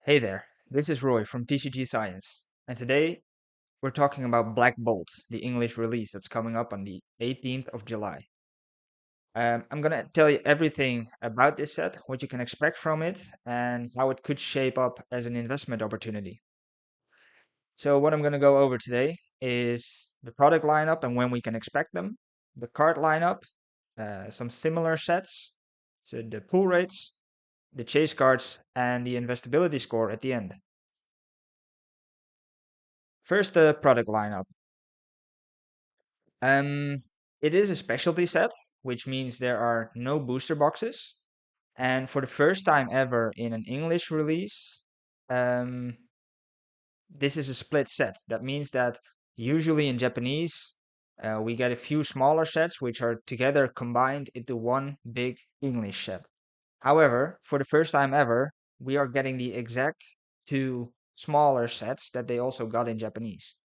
Hey there, this is Roy from TCG Science, and today we're talking about Black Bolt, the English release that's coming up on the 18th of July. I'm gonna tell you everything about this set, what you can expect from it, and how it could shape up as an investment opportunity. So, what I'm gonna go over today is the product lineup and when we can expect them, the card lineup, some similar sets, so the pull rates, the chase cards, and the investability score at the end. First, the product lineup. Um, it is a specialty set, which means there are no booster boxes. And for the first time ever in an English release, um, this is a split set. That means that usually in Japanese, we get a few smaller sets which are together combined into one big English set. However, for the first time ever, we are getting the exact two smaller sets that they also got in Japanese.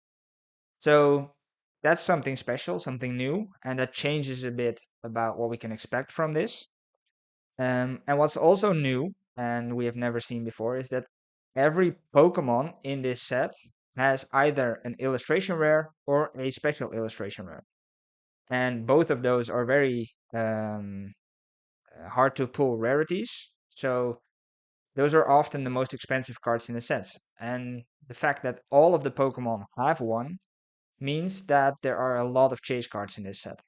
So that's something special, something new, and that changes a bit about what we can expect from this. And what's also new, and we have never seen before, is that every Pokemon in this set has either an illustration rare or a special illustration rare. And both of those are very hard to pull rarities. So those are often the most expensive cards in the sets. And the fact that all of the Pokemon have one means that there are a lot of chase cards in this set.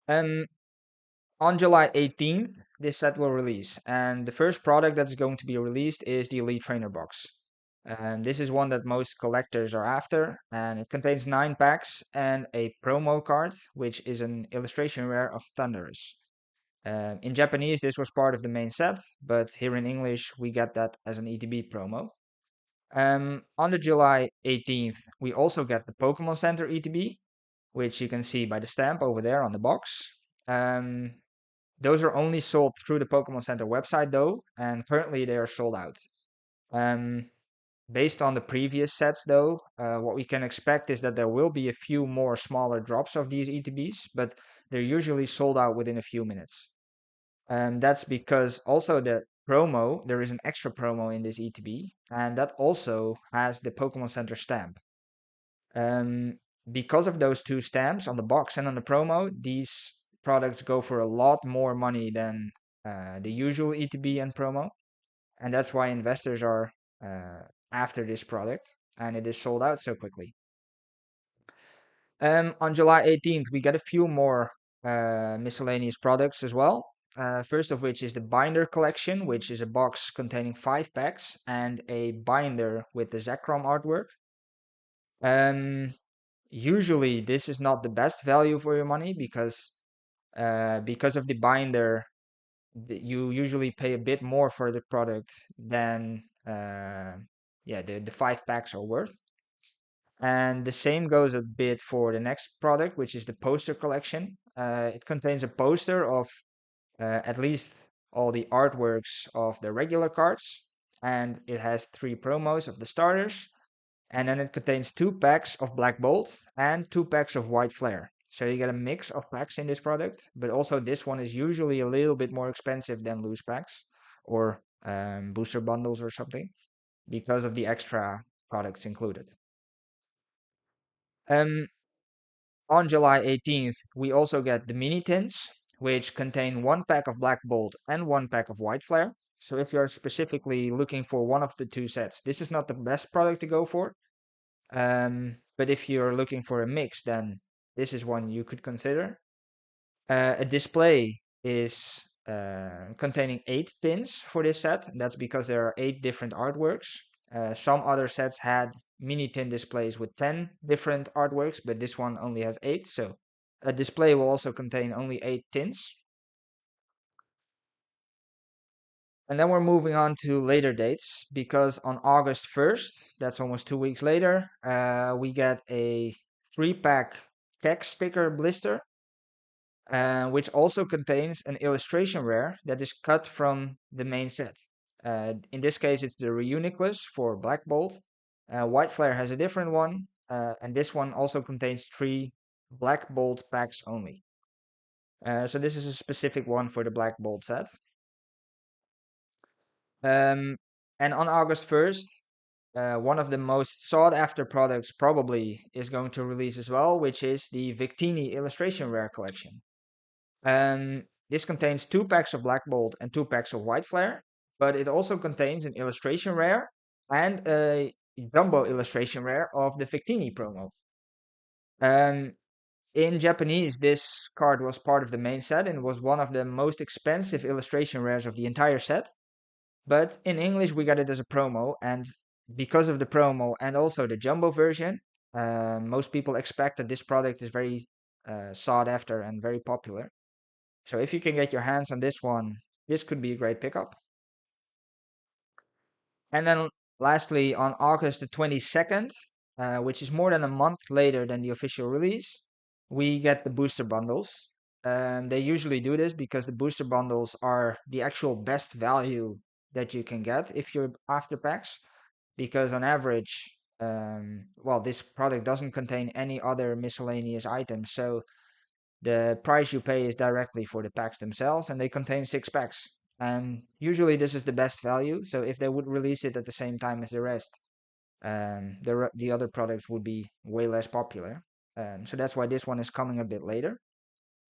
Um, on July 18th, this set will release, and the first product that's going to be released is the Elite Trainer box. And this is one that most collectors are after, and it contains 9 packs and a promo card, which is an illustration rare of Thunderous. In Japanese, this was part of the main set, but here in English, we get that as an ETB promo. On the July 18th, we also get the Pokemon Center ETB, which you can see by the stamp over there on the box. Um, those are only sold through the Pokemon Center website though, and currently they are sold out. Um, based on the previous sets though, what we can expect is that there will be a few more smaller drops of these ETBs, but they're usually sold out within a few minutes. That's because also there is an extra promo in this ETB, and that also has the Pokemon Center stamp. Um, because of those two stamps on the box and on the promo, these products go for a lot more money than the usual ETB and promo, and that's why investors are after this product, and it is sold out so quickly. On July 18th, we get a few more miscellaneous products as well. First of which is the binder collection, which is a box containing 5 packs and a binder with the Zekrom artwork. Um, Usually, this is not the best value for your money because of the binder, you usually pay a bit more for the product than yeah the 5 packs are worth. And the same goes a bit for the next product, which is the poster collection. It contains a poster of at least all the artworks of the regular cards, and it has 3 promos of the starters, and then it contains 2 packs of Black Bolt and 2 packs of White Flare. So you get a mix of packs in this product, but also this one is usually a little bit more expensive than loose packs or booster bundles or something because of the extra products included. Um, on July 18th, we also get the mini tins, which contain 1 pack of Black Bolt and 1 pack of White Flare. So if you're specifically looking for one of the two sets, this is not the best product to go for. But if you're looking for a mix, then this is one you could consider. A display is containing 8 tins for this set. That's because there are 8 different artworks. Some other sets had mini tin displays with 10 different artworks, but this one only has 8. So a display will also contain only 8 tins. And then we're moving on to later dates because on August 1st, that's almost 2 weeks later, we get a 3 pack text sticker blister, which also contains an illustration rare that is cut from the main set. In this case, it's the Reuniclus for Black Bolt. White Flare has a different one, and this one also contains 3 Black Bolt packs only. So this is a specific one for the Black Bolt set. And on August 1st, one of the most sought after products probably is going to release as well, which is the Victini Illustration Rare Collection. This contains 2 packs of Black Bolt and 2 packs of White Flare, but it also contains an illustration rare and a jumbo illustration rare of the Victini promo. Um, in Japanese, this card was part of the main set and was one of the most expensive illustration rares of the entire set. But in English, we got it as a promo, and because of the promo and also the jumbo version, most people expect that this product is very sought after and very popular. So if you can get your hands on this one, this could be a great pickup. And then lastly, on August the 22nd, which is more than a month later than the official release, we get the booster bundles. They usually do this because the booster bundles are the actual best value that you can get if you're after packs. Because on average, well, this product doesn't contain any other miscellaneous items. So the price you pay is directly for the packs themselves, and they contain 6 packs. And usually this is the best value. So if they would release it at the same time as the rest, the other products would be way less popular. So that's why this one is coming a bit later.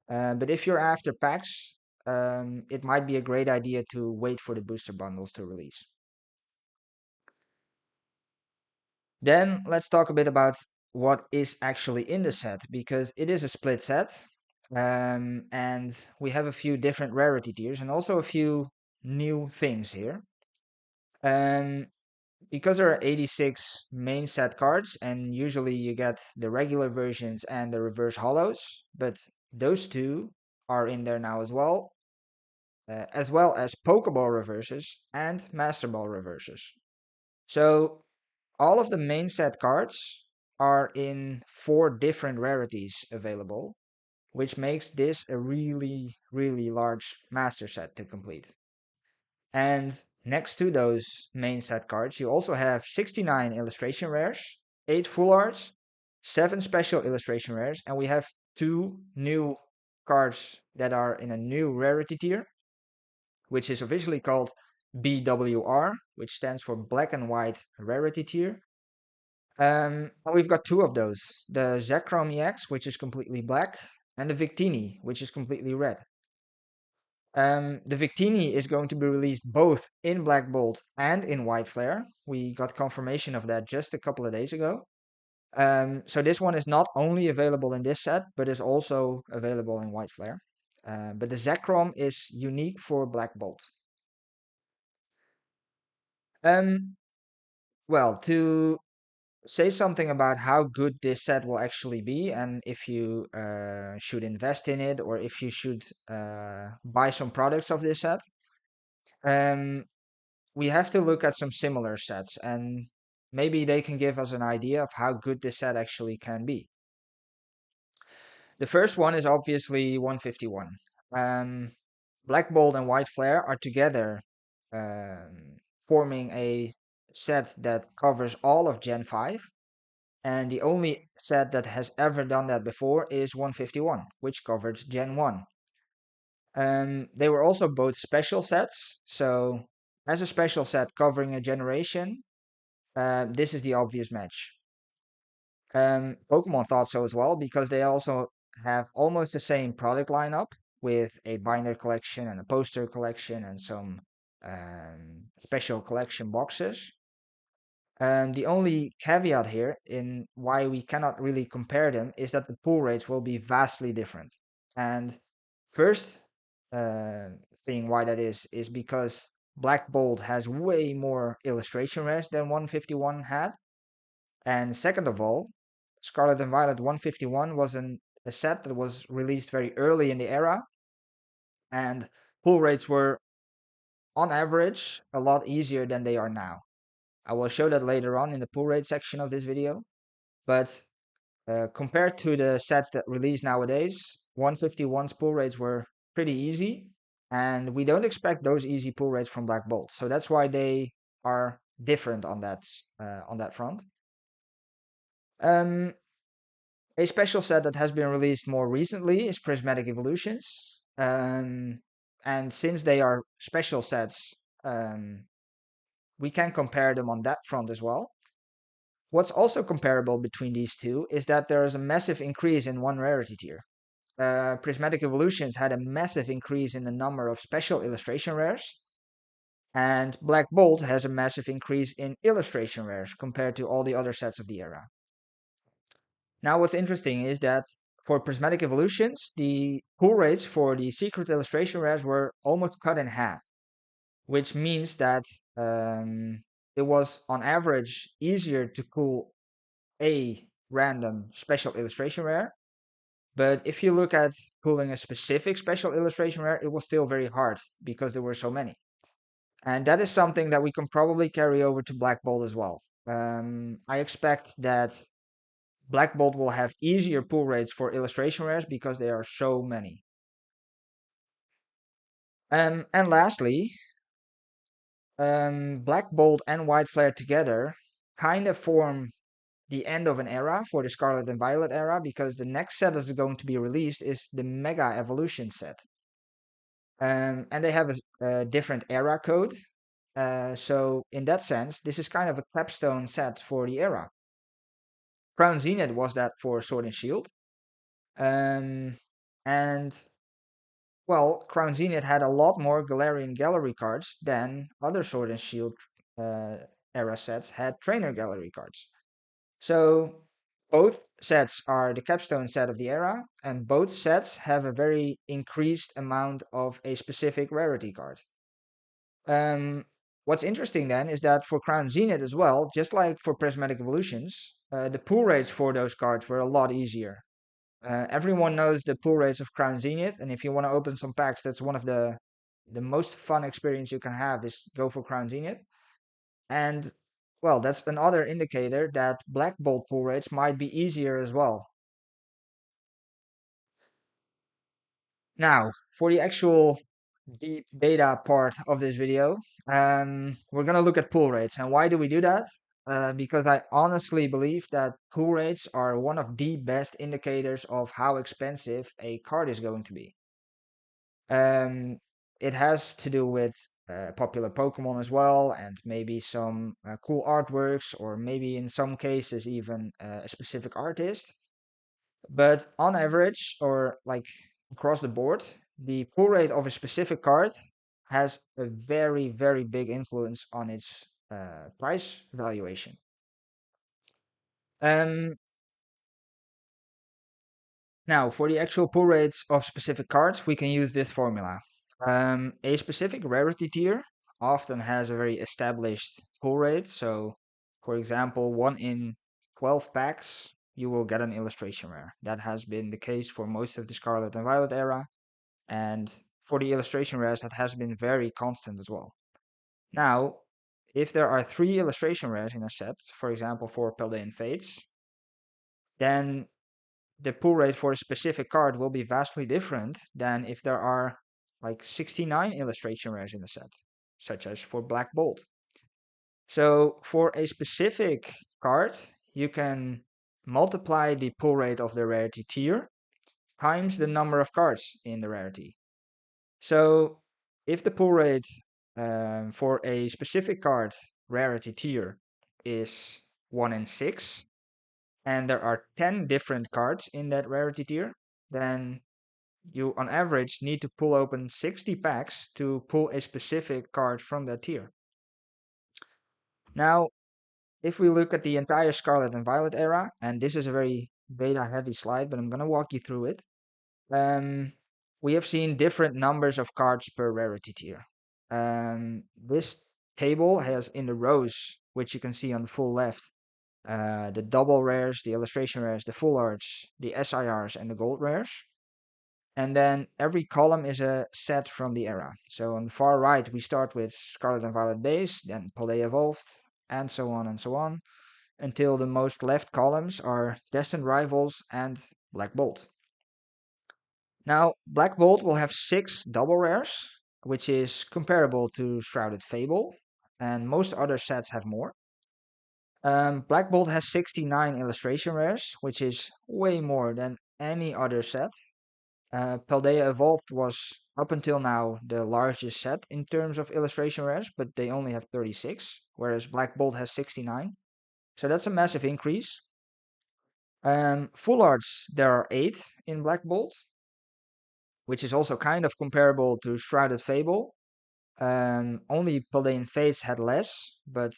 But if you're after packs, it might be a great idea to wait for the booster bundles to release. Then let's talk a bit about what is actually in the set, because it is a split set. And we have a few different rarity tiers and also a few new things here. Um, because there are 86 main set cards, and usually you get the regular versions and the reverse hollows, but those two are in there now as well as Pokeball reverses and Master Ball reverses. So all of the main set cards are in 4 different rarities available, which makes this a really, really large master set to complete. And next to those main set cards, you also have 69 illustration rares, 8 full arts, 7 special illustration rares, and we have 2 new cards that are in a new rarity tier, which is officially called BWR, which stands for Black and White Rarity Tier. And we've got 2 of those, the Zekrom EX, which is completely black, and the Victini, which is completely red. The Victini is going to be released both in Black Bolt and in White Flare. We got confirmation of that just a couple of days ago. So this one is not only available in this set, but is also available in White Flare. But the Zekrom is unique for Black Bolt. Um, well, to say something about how good this set will actually be, and if you should invest in it or if you should buy some products of this set. Um, we have to look at some similar sets, and maybe they can give us an idea of how good this set actually can be. The first one is obviously 151. Black Bolt and White Flare are together forming a set that covers all of Gen 5. And the only set that has ever done that before is 151, which covered Gen 1. They were also both special sets. So, as a special set covering a generation, this is the obvious match. Pokemon thought so as well because they also have almost the same product lineup with a binder collection and a poster collection and some special collection boxes. And the only caveat here in why we cannot really compare them is that the pull rates will be vastly different. And first uh, thing why that is because Black Bolt has way more illustration rares than 151 had. And second of all, Scarlet and Violet 151 was a set that was released very early in the era, and pull rates were, on average, a lot easier than they are now. I will show that later on in the pull rate section of this video, but compared to the sets that release nowadays, 151's pull rates were pretty easy, and we don't expect those easy pull rates from Black Bolt. So that's why they are different on that front. Um, A special set that has been released more recently is Prismatic Evolutions. And since they are special sets, um, we can compare them on that front as well. What's also comparable between these two is that there is a massive increase in one rarity tier. Prismatic Evolutions had a massive increase in the number of special illustration rares, and Black Bolt has a massive increase in illustration rares compared to all the other sets of the era. Now, what's interesting is that for Prismatic Evolutions, the pull rates for the secret illustration rares were almost cut in half, which means that it was on average easier to pull a random special illustration rare. But if you look at pulling a specific special illustration rare, it was still very hard because there were so many. And that is something that we can probably carry over to Black Bolt as well. I expect that Black Bolt will have easier pull rates for illustration rares because there are so many. And lastly, Black Bolt and White Flare together kind of form the end of an era for the Scarlet and Violet era, because the next set that's going to be released is the Mega Evolution set. And they have a different era code. So in that sense, this is kind of a capstone set for the era. Crown Zenith was that for Sword and Shield. And well, Crown Zenith had a lot more Galarian Gallery cards than other Sword and Shield era sets had Trainer Gallery cards. So both sets are the capstone set of the era, and both sets have a very increased amount of a specific rarity card. Um, what's interesting then is that for Crown Zenith as well, just like for Prismatic Evolutions, the pull rates for those cards were a lot easier. Everyone knows the pull rates of Crown Zenith, and if you want to open some packs, that's one of the most fun experience you can have is go for Crown Zenith. And well, that's another indicator that Black Bolt pull rates might be easier as well. Now, for the actual deep data part of this video, we're gonna look at pull rates. And why do we do that? Because I honestly believe that pull rates are one of the best indicators of how expensive a card is going to be. Um, it has to do with popular Pokemon as well, and maybe some cool artworks, or maybe in some cases even a specific artist. But on average, or like across the board, the pull rate of a specific card has a very, very big influence on its price valuation. Um, Now, for the actual pull rates of specific cards, we can use this formula. A specific rarity tier often has a very established pull rate. So, for example, 1 in 12 packs, you will get an illustration rare. That has been the case for most of the Scarlet and Violet era. And for the illustration rares, that has been very constant as well. Now, if there are 3 illustration rares in a set, for example, 4 Paldean Fates, then the pull rate for a specific card will be vastly different than if there are like 69 illustration rares in a set, such as for Black Bolt. So for a specific card, you can multiply the pull rate of the rarity tier times the number of cards in the rarity. So if the pull rate for a specific card rarity tier is 1 in 6, and there are 10 different cards in that rarity tier, then you on average need to pull open 60 packs to pull a specific card from that tier. Now, if we look at the entire Scarlet and Violet era, and this is a very beta heavy slide, but I'm going to walk you through it. We have seen different numbers of cards per rarity tier. This table has in the rows, which you can see on the full left, the double rares, the illustration rares, the full arts, the SIRs, and the gold rares. And then every column is a set from the era. So on the far right, we start with Scarlet and Violet base, then Paldea Evolved, and so on, until the most left columns are Destined Rivals and Black Bolt. Now, Black Bolt will have 6 double rares, which is comparable to Shrouded Fable, and most other sets have more. Black Bolt has 69 illustration rares, which is way more than any other set. Paldea Evolved was up until now the largest set in terms of illustration rares, but they only have 36, whereas Black Bolt has 69. So that's a massive increase. Full arts, there are 8 in Black Bolt, which is also kind of comparable to Shrouded Fable. Only Paldean Fates had less, but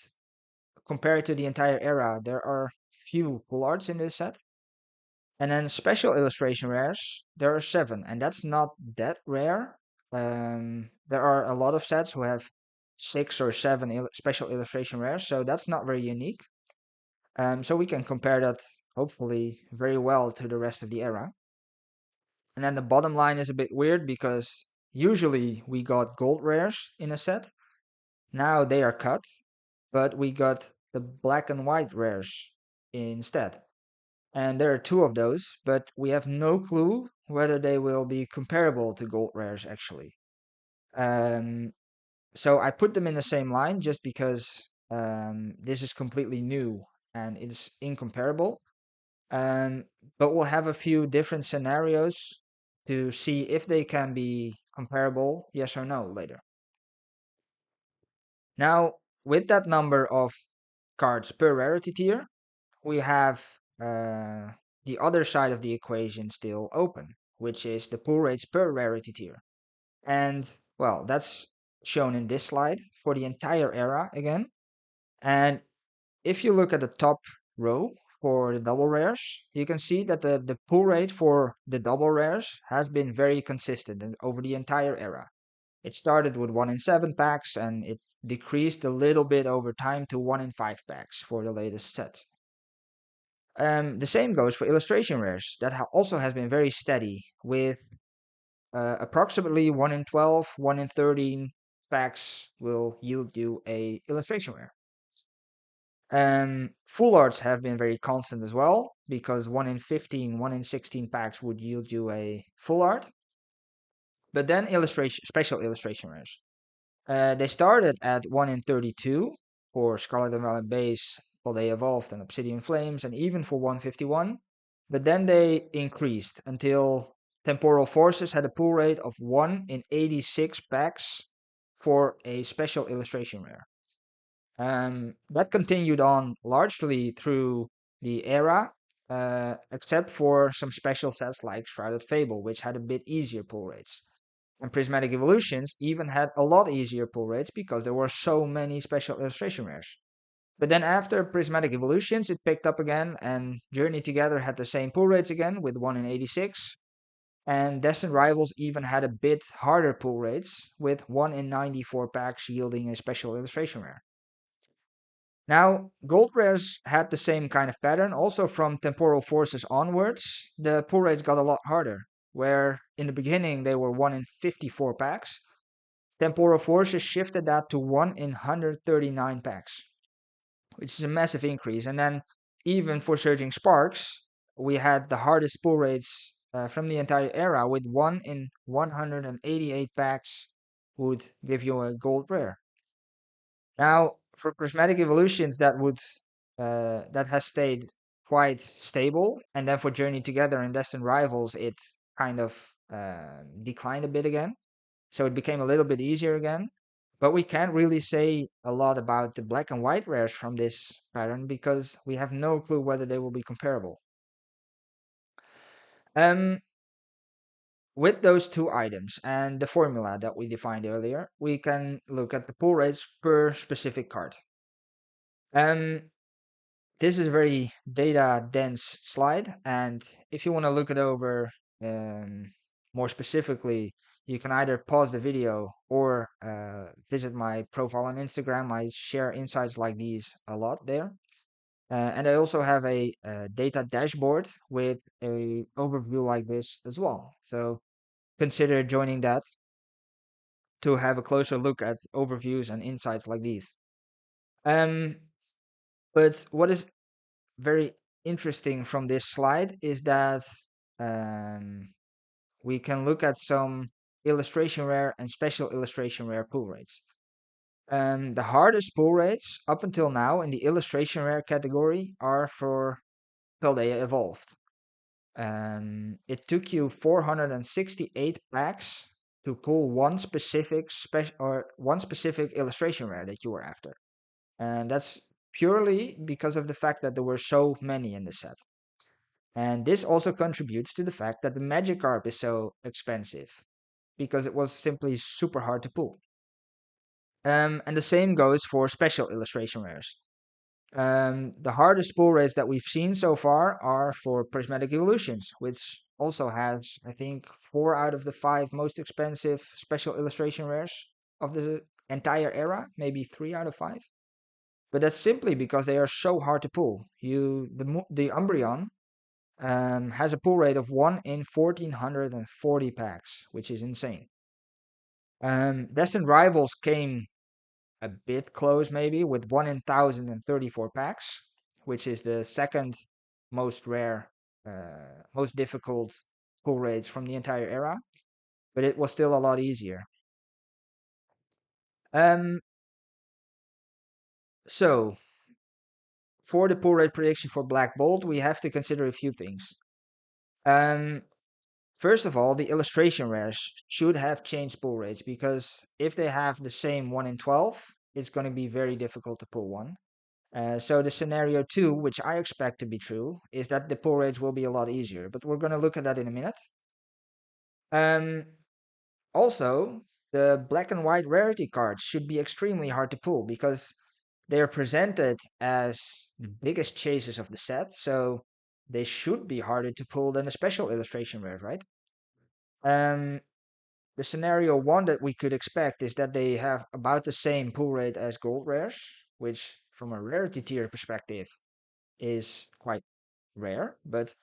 compared to the entire era, there are few full arts in this set. And then special illustration rares, there are 7, and that's not that rare. There are a lot of sets who have 6 or 7 special illustration rares, so that's not very unique. So we can compare that hopefully very well to the rest of the era. And then the bottom line is a bit weird because usually we got gold rares in a set. Now they are cut, but we got the black and white rares instead. And there are 2 of those, but we have no clue whether they will be comparable to gold rares actually. Um, so I put them in the same line just because this is completely new and it's incomparable. Um, but we'll have a few different scenarios to see if they can be comparable, yes or no, later. Now, with that number of cards per rarity tier, we have the other side of the equation still open, which is the pull rates per rarity tier. And, well, that's shown in this slide for the entire era again. And if you look at the top row for the double rares, you can see that the pull rate for the double rares has been very consistent over the entire era. It started with 1 in 7 packs and it decreased a little bit over time to 1 in 5 packs for the latest set. The same goes for illustration rares. That also has been very steady with approximately 1 in 12, 1 in 13 packs will yield you a illustration rare. Full arts have been very constant as well, because 1 in 15, 1 in 16 packs would yield you a full art. But then special illustration rares. They started at 1 in 32 for Scarlet and Violet Base, while they evolved, and Obsidian Flames, and even for 151. But then they increased until Temporal Forces had a pull rate of 1 in 86 packs for a special illustration rare. That continued on largely through the era, except for some special sets like Shrouded Fable, which had a bit easier pull rates. And Prismatic Evolutions even had a lot easier pull rates because there were so many special illustration rares. But then after Prismatic Evolutions, it picked up again, and Journey Together had the same pull rates again with 1 in 86. And Destined Rivals even had a bit harder pull rates with 1 in 94 packs yielding a special illustration rare. Now, gold rares had the same kind of pattern. Also from Temporal Forces onwards, the pull rates got a lot harder, where in the beginning they were 1 in 54 packs. Temporal Forces shifted that to 1 in 139 packs, which is a massive increase. And then even for Surging Sparks, we had the hardest pull rates from the entire era, with 1 in 188 packs would give you a gold rare. Now, for Prismatic Evolutions, that has stayed quite stable, and then for Journey Together and Destined Rivals, it kind of declined a bit again. So it became a little bit easier again. But we can't really say a lot about the black and white rares from this pattern because we have no clue whether they will be comparable. Um, with those 2 items and the formula that we defined earlier, we can look at the pull rates per specific card. This is a very data dense slide, and if you want to look it over more specifically, you can either pause the video or visit my profile on Instagram. I share insights like these a lot there. And I also have a data dashboard with a overview like this as well. So consider joining that to have a closer look at overviews and insights like these. Um, but what is very interesting from this slide is that um, we can look at some illustration rare and special illustration rare pull rates. The hardest pull rates up until now in the illustration rare category are for Paldea Evolved. It took you 468 packs to pull one specific one specific illustration rare that you were after, and that's purely because of the fact that there were so many in the set. And this also contributes to the fact that the Magikarp is so expensive because it was simply super hard to pull. And the same goes for special illustration rares. The hardest pull rates that we've seen so far are for Prismatic Evolutions, which also has, I think, 4 out of the 5 most expensive special illustration rares of the entire era, maybe 3 out of 5. But that's simply because they are so hard to pull. The Umbreon has a pull rate of 1 in 1440 packs, which is insane. Destined Rivals came a bit close, maybe, with 1 in 1034 packs, which is the second most rare, most difficult pull rates from the entire era, but it was still a lot easier. Um, so, for the pull rate prediction for Black Bolt, we have to consider a few things. Um, First of all, the illustration rares should have changed pull rates because if they have the same 1 in 12, it's going to be very difficult to pull one. So the scenario 2, which I expect to be true, is that the pull rates will be a lot easier, but we're going to look at that in a minute. Um, Also, the black and white rarity cards should be extremely hard to pull because they are presented as the biggest chases of the set, so they should be harder to pull than the special illustration rares, right? Um, the scenario 1 that we could expect is that they have about the same pull rate as gold rares, which from a rarity tier perspective is quite rare. But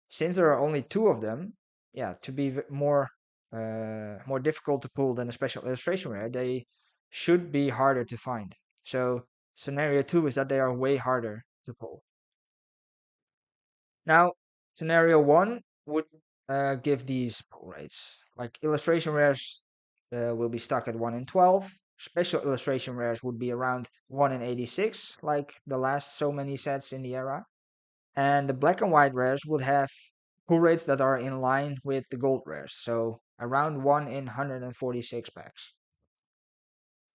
since there are only 2 of them, yeah, to be more difficult to pull than a special illustration rare, they should be harder to find. So scenario 2 is that they are way harder to pull. Now, scenario 1 would give these pull rates. Like illustration rares will be stuck at 1 in 12. Special illustration rares would be around 1 in 86, like the last so many sets in the era. And the black and white rares would have pull rates that are in line with the gold rares, so around 1 in 146 packs.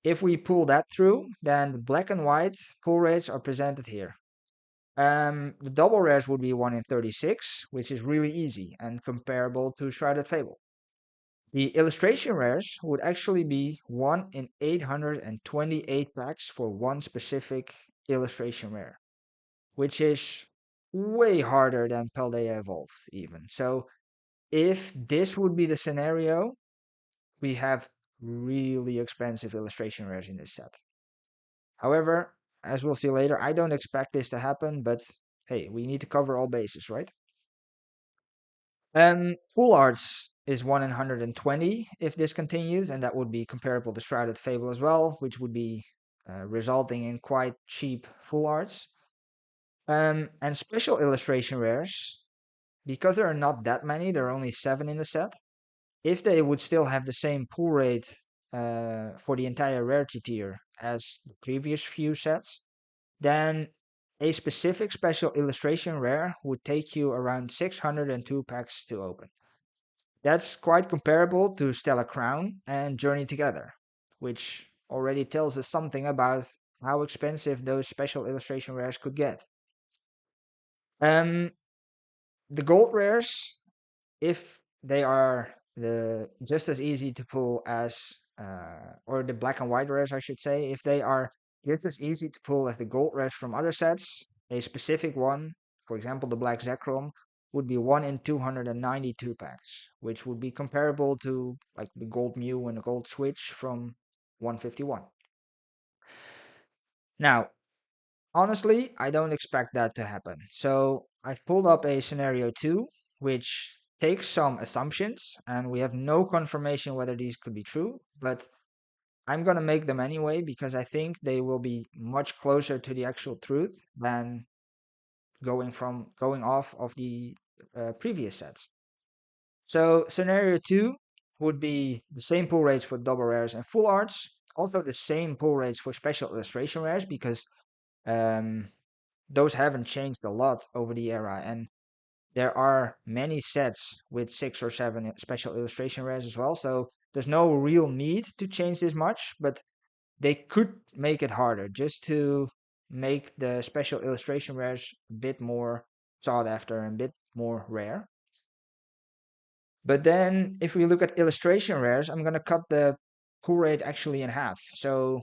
If we pull that through, then the black and white pull rates are presented here. The double rares would be 1 in 36, which is really easy and comparable to Shrouded Fable. The illustration rares would actually be 1 in 828 packs for one specific illustration rare, which is way harder than Paldea Evolved even. So if this would be the scenario, we have really expensive illustration rares in this set. However, as we'll see later, I don't expect this to happen, but hey, we need to cover all bases, right? Full arts is 1 in 120 if this continues, and that would be comparable to Shrouded Fable as well, which would be resulting in quite cheap full arts. And special illustration rares, because there are not that many, there are only 7 in the set. If they would still have the same pull rate for the entire rarity tier as the previous few sets, then a specific special illustration rare would take you around 602 packs to open. That's quite comparable to Stella Crown and Journey Together, which already tells us something about how expensive those special illustration rares could get. Um, the gold rares, if they are just as easy to pull as, or the black and white rares, I should say, if they are just as easy to pull as the gold rares from other sets, a specific one, for example, the black Zekrom, would be 1 in 292 packs, which would be comparable to like the gold Mew and the gold Switch from 151. Now, honestly, I don't expect that to happen. So I've pulled up a scenario 2, which takes some assumptions, and we have no confirmation whether these could be true, but I'm going to make them anyway because I think they will be much closer to the actual truth than going off of the previous sets. So scenario 2 would be the same pull rates for double rares and full arts, also the same pull rates for special illustration rares because um, those haven't changed a lot over the era. And There are many sets with 6 or 7 special illustration rares as well, so there's no real need to change this much, but they could make it harder just to make the special illustration rares a bit more sought after and a bit more rare. But then if we look at illustration rares, I'm going to cut the pull rate actually in half. So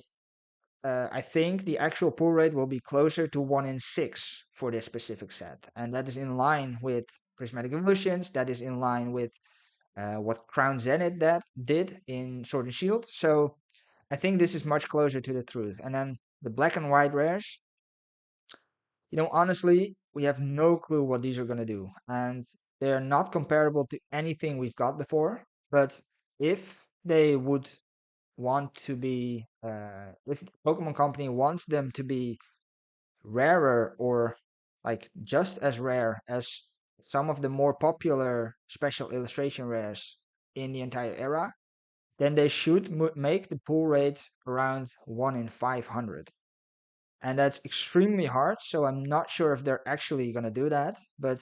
I think the actual pull rate will be closer to 1 in 6 for this specific set. And that is in line with Prismatic Evolutions. That is in line with what Crown Zenith that did in Sword and Shield. So I think this is much closer to the truth. And then the black and white rares, honestly, we have no clue what these are going to do. And they're not comparable to anything we've got before. But if they would want to be, if Pokemon Company wants them to be rarer or like just as rare as some of the more popular special illustration rares in the entire era, then they should make the pull rate around 1 in 500. And that's extremely hard, so I'm not sure if they're actually going to do that, but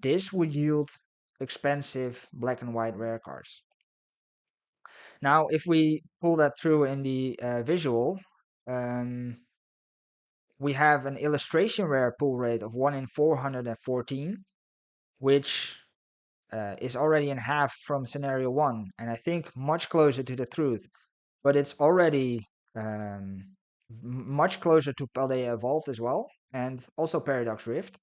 this would yield expensive black and white rare cards. Now, if we pull that through in the visual, um, we have an illustration rare pull rate of 1 in 414, which is already in half from scenario 1, and I think much closer to the truth. But it's already much closer to Paldea Evolved as well, and also Paradox Rift.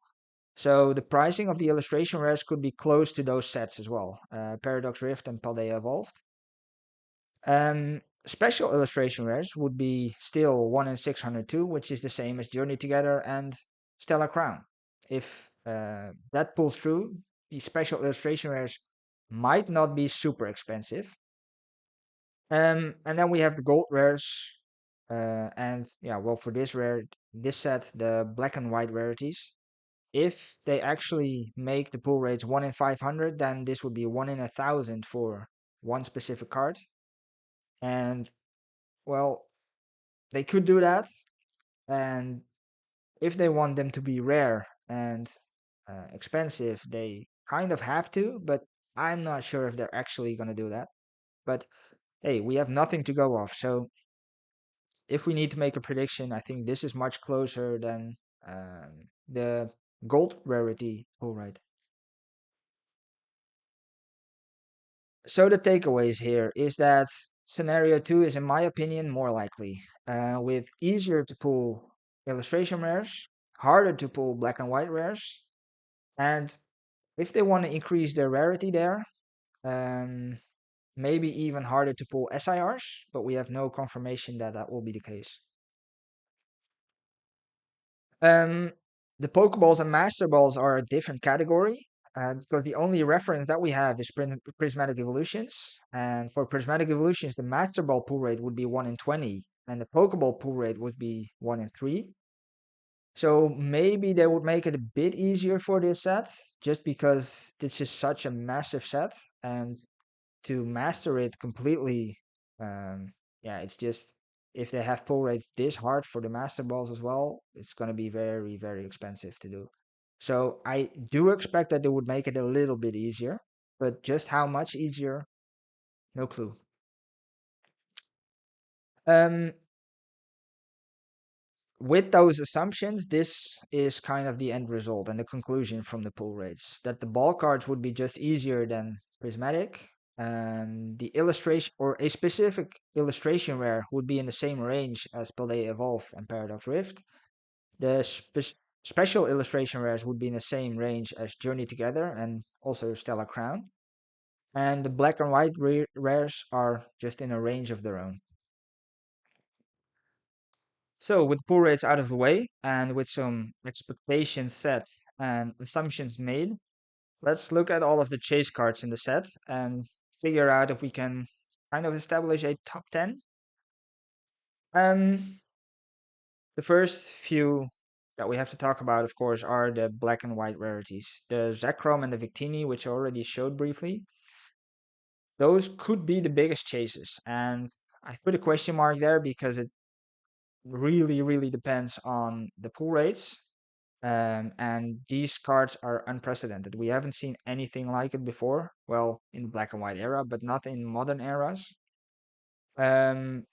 So the pricing of the illustration rares could be close to those sets as well, Paradox Rift and Paldea Evolved. Special illustration rares would be still 1 in 602, which is the same as Journey Together and Stellar Crown. If that pulls through, the special illustration rares might not be super expensive. And then we have the gold rares, and yeah, well, for this set, the black and white rarities. If they actually make the pull rates 1 in 500, then this would be 1 in 1,000 for one specific card. And well, they could do that, and if they want them to be rare and expensive, they kind of have to, but I'm not sure if they're actually going to do that. But hey, we have nothing to go off, so if we need to make a prediction, I think this is much closer than the gold rarity pull rate. So the takeaways here is that scenario 2 is, in my opinion, more likely, with easier to pull illustration rares, harder to pull black and white rares, and if they want to increase their rarity there, um, maybe even harder to pull SIRs, but we have no confirmation that that will be the case. Um, the Pokeballs and Master Balls are a different category, because the only reference that we have is Prismatic Evolutions. And for Prismatic Evolutions, the Master Ball pull rate would be 1 in 20, and the Pokeball pull rate would be 1 in 3. So maybe they would make it a bit easier for this set, just because this is such a massive set, and to master it completely, yeah, it's just if they have pull rates this hard for the master balls as well, it's going to be very, very expensive to do. So I do expect that they would make it a little bit easier, but just how much easier, no clue. Um, with those assumptions, this is kind of the end result and the conclusion from the pull rates that the ball cards would be just easier than prismatic. The illustration or a specific illustration rare would be in the same range as Paldea Evolved and Paradox Rift. The special illustration rares would be in the same range as Journey Together and also Stellar Crown. And the black and white rares are just in a range of their own. So, with pull rates out of the way and with some expectations set and assumptions made, let's look at all of the chase cards in the set and figure out if we can kind of establish a top 10. Um, the first few that we have to talk about, of course, are the black and white rarities. The Zekrom and the Victini, which I already showed briefly. Those could be the biggest chases. And I put a question mark there because it really, really depends on the pull rates. And these cards are unprecedented. We haven't seen anything like it before. Well, in the black and white era, but not in modern eras. Um,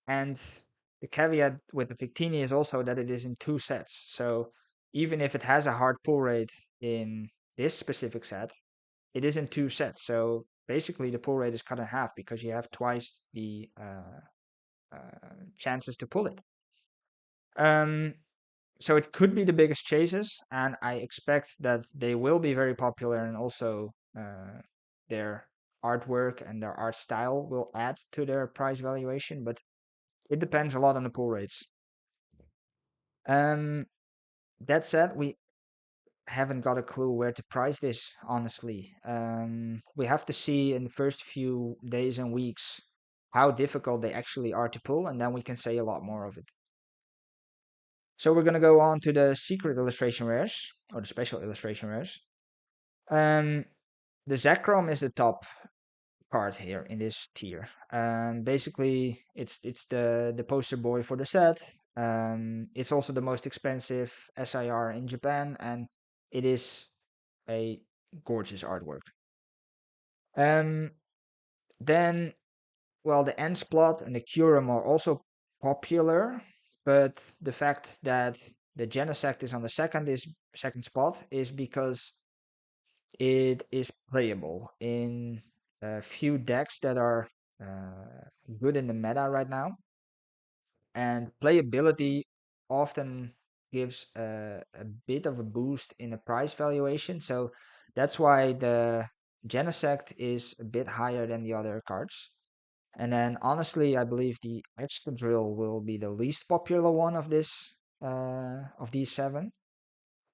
and the caveat with the Victini is also that it is in two sets. So even if it has a hard pull rate in this specific set, it is in two sets. So basically, the pull rate is cut in half because you have twice the chances to pull it. Um, so it could be the biggest chases, and I expect that they will be very popular, and also their artwork and their art style will add to their price valuation. But it depends a lot on the pull rates. Um, that said, we haven't got a clue where to price this, honestly. We have to see in the first few days and weeks how difficult they actually are to pull, and then we can say a lot more of it. So we're going to go on to the secret illustration rares, or the special illustration rares. Um, the Zekrom is the top card here in this tier. Basically, it's the poster boy for the set. It's also the most expensive SIR in Japan, and it is a gorgeous artwork. Um, then, well, the Ensplot and the Curum are also popular, but the fact that the Genesect is on the second spot is because it is playable in a few decks that are good in the meta right now, and playability often gives a bit of a boost in the price valuation. So that's why the Genesect is a bit higher than the other cards. And then honestly, I believe the Excadrill will be the least popular one of these seven.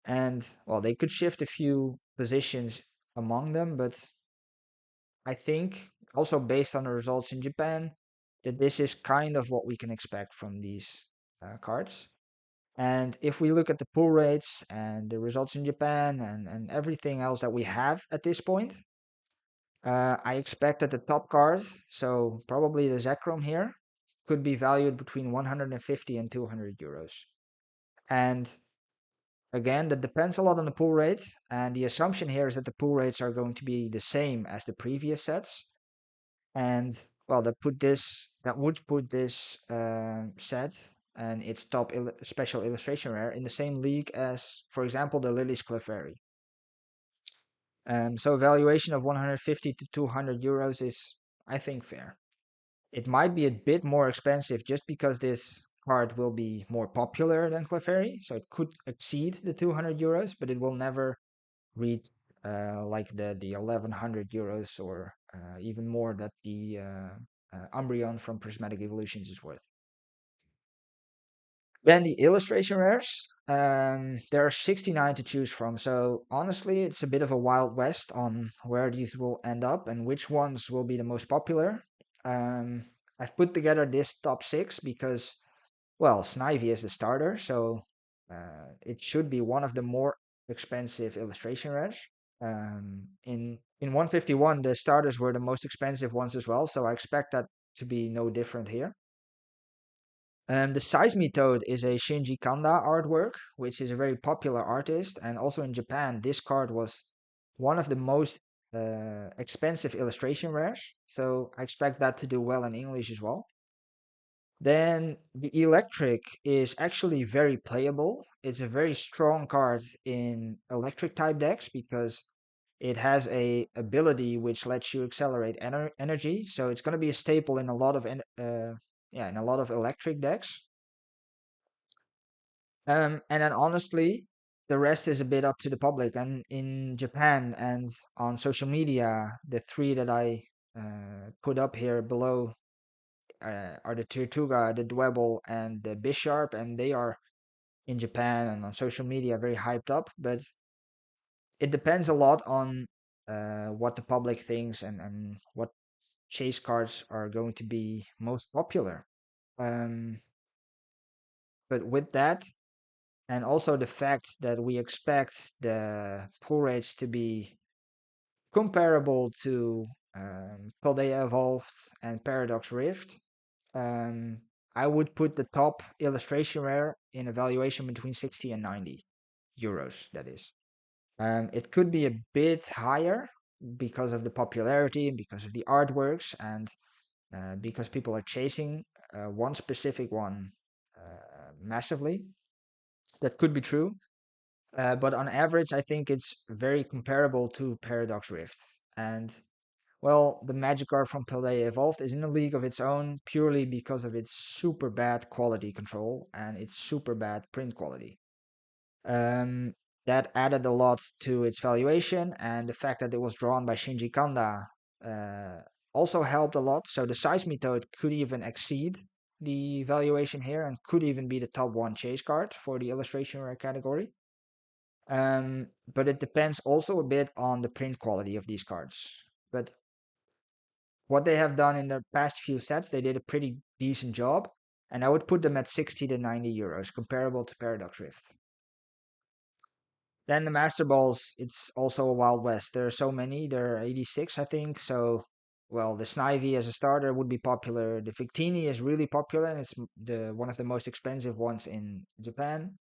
And well, they could shift a few positions among them, but I think also based on the results in Japan, that this is kind of what we can expect from these cards. And if we look at the pull rates and the results in Japan and everything else that we have at this point, I expect that the top card, so probably the Zekrom here, could be valued between 150 and 200 euros. And again, that depends a lot on the pull rate. And the assumption here is that the pull rates are going to be the same as the previous sets. And well, that would put this set and its top special illustration rare in the same league as, for example, the Lily's Clefairy. So valuation of 150 to 200 euros is, I think, fair. It might be a bit more expensive just because this card will be more popular than Clefairy, so it could exceed the 200 euros, but it will never reach like the 1100 euros or even more that the Umbreon from Prismatic Evolutions is worth. Then the illustration rares. There are 69 to choose from, so honestly, it's a bit of a wild west on where these will end up and which ones will be the most popular. Um, I've put together this top six because, well, Snivy is the starter, so it should be one of the more expensive illustration rares. In 151, the starters were the most expensive ones as well, so I expect that to be no different here. The Seisme Toad is a Shinji Kanda artwork, which is a very popular artist, and also in Japan, this card was one of the most expensive illustration rares, so I expect that to do well in English as well. Then the electric is actually very playable. It's a very strong card in electric type decks because it has a ability which lets you accelerate energy. So it's going to be a staple in a lot of in a lot of electric decks. And then honestly, the rest is a bit up to the public. And in Japan and on social media, the three that I put up here below are the Tortuga, the Dwebble, and the Bisharp, and they are in Japan and on social media very hyped up. But it depends a lot on what the public thinks and what chase cards are going to be most popular. Um, but with that, and also the fact that we expect the pull rates to be comparable to Paldea Evolved and Paradox Rift, Um, I would put the top illustration rare in a valuation between 60 and 90. euros. That is. It could be a bit higher because of the popularity and because of the artworks and because people are chasing one specific one massively. That could be true. But on average, I think it's very comparable to Paradox Rift. And well, the Magic card from Paldea Evolved is in a league of its own purely because of its super bad quality control and its super bad print quality. Um, that added a lot to its valuation, and the fact that it was drawn by Shinji Kanda uh, also helped a lot. So the size method could even exceed the valuation here and could even be the top one chase card for the illustration rare category. But it depends also a bit on the print quality of these cards. But what they have done in the past few sets, they did a pretty decent job, and I would put them at 60 to 90 euros, comparable to Paradox Rift. Then the Master Balls, it's also a Wild West. There are so many. There are 86, I think. So, well, the Snivy as a starter would be popular. The Victini is really popular, and it's the one of the most expensive ones in Japan.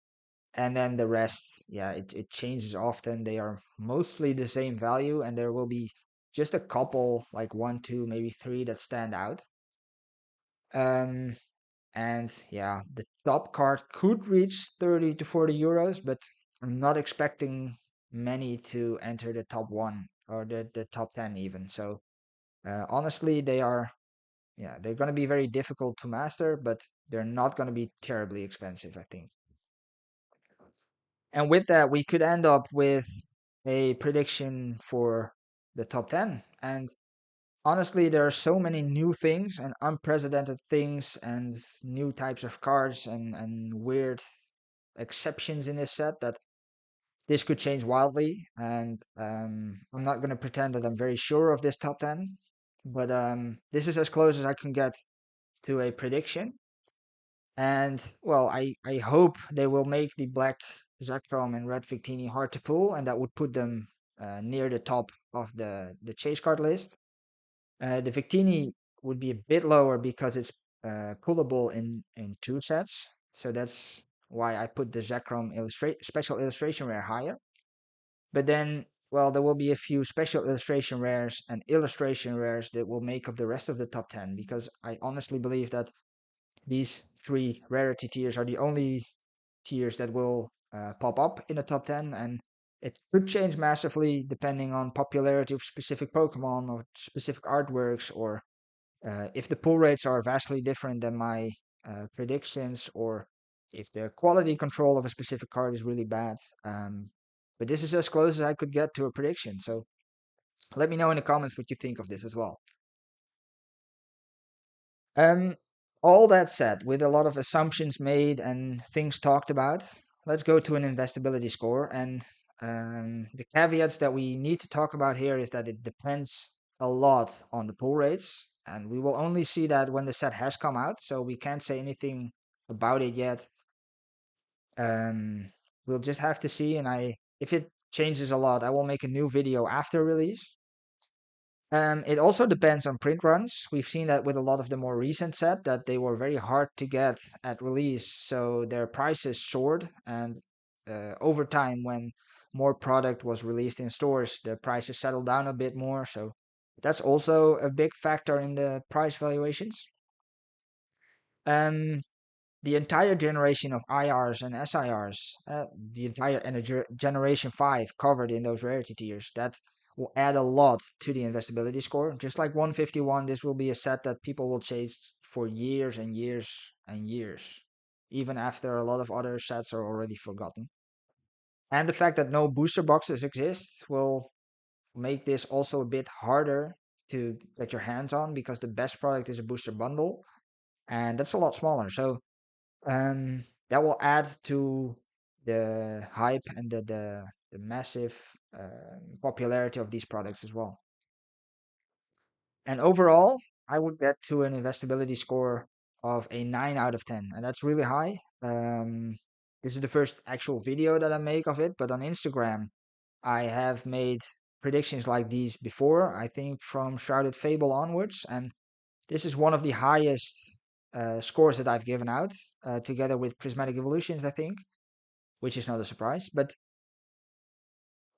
And then the rest, yeah, it changes often. They are mostly the same value, and there will be just a couple, like one, two, maybe three, that stand out. Um, and yeah, the top card could reach 30 to 40 euros, but I'm not expecting many to enter the top one or the top 10 even. So honestly, they're going to be very difficult to master, but they're not going to be terribly expensive, I think. And with that, we could end up with a prediction for the top 10. And honestly, there are so many new things and unprecedented things and new types of cards and weird exceptions in this set that this could change wildly. And I'm not going to pretend that I'm very sure of this top 10, but this is as close as I can get to a prediction. And well, I hope they will make the black Zekrom and red Victini hard to pull, and that would put them near the top of the chase card list. The Victini would be a bit lower because it's pullable in two sets. So that's why I put the Zekrom special illustration rare higher. But then, well, there will be a few special illustration rares and illustration rares that will make up the rest of the top 10 because I honestly believe that these three rarity tiers are the only tiers that will pop up in the top 10, and it could change massively depending on popularity of specific Pokemon or specific artworks, or if the pull rates are vastly different than my predictions, or if the quality control of a specific card is really bad. But this is as close as I could get to a prediction. So let me know in the comments what you think of this as well. Um, all that said, with a lot of assumptions made and things talked about, let's go to an investability score. And the caveats that we need to talk about here is that it depends a lot on the pull rates, and we will only see that when the set has come out. So we can't say anything about it yet. Um, we'll just have to see, and if it changes a lot, I will make a new video after release. It also depends on print runs. We've seen that with a lot of the more recent set that they were very hard to get at release, so their prices soared. And over time, when more product was released in stores, the prices settled down a bit more. So that's also a big factor in the price valuations. Um, the entire generation of IRs and SIRs, the entire generation 5 covered in those rarity tiers, that will add a lot to the investability score. Just like 151, this will be a set that people will chase for years and years and years, even after a lot of other sets are already forgotten. And the fact that no booster boxes exist will make this also a bit harder to get your hands on because the best product is a booster bundle, and that's a lot smaller. So that will add to the hype and the massive popularity of these products as well. And overall, I would get to an investability score of a 9 out of 10, and that's really high. This is the first actual video that I make of it, but on Instagram, I have made predictions like these before, I think from Shrouded Fable onwards, and this is one of the highest scores that I've given out, together with Prismatic Evolutions, I think, which is not a surprise. But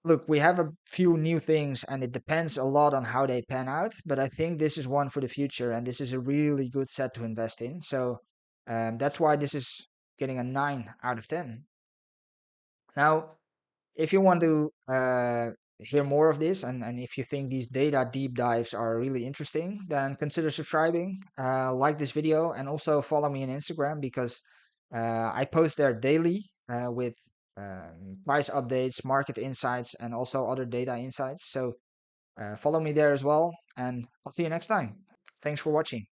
Look, we have a few new things, and it depends a lot on how they pan out. But I think this is one for the future, and this is a really good set to invest in. So that's why this is getting a 9 out of 10. Now, if you want to hear more of this, and if you think these data deep dives are really interesting, then consider subscribing, like this video, and also follow me on Instagram because I post there daily with price updates, market insights, and also other data insights. So follow me there as well, and I'll see you next time. Thanks for watching.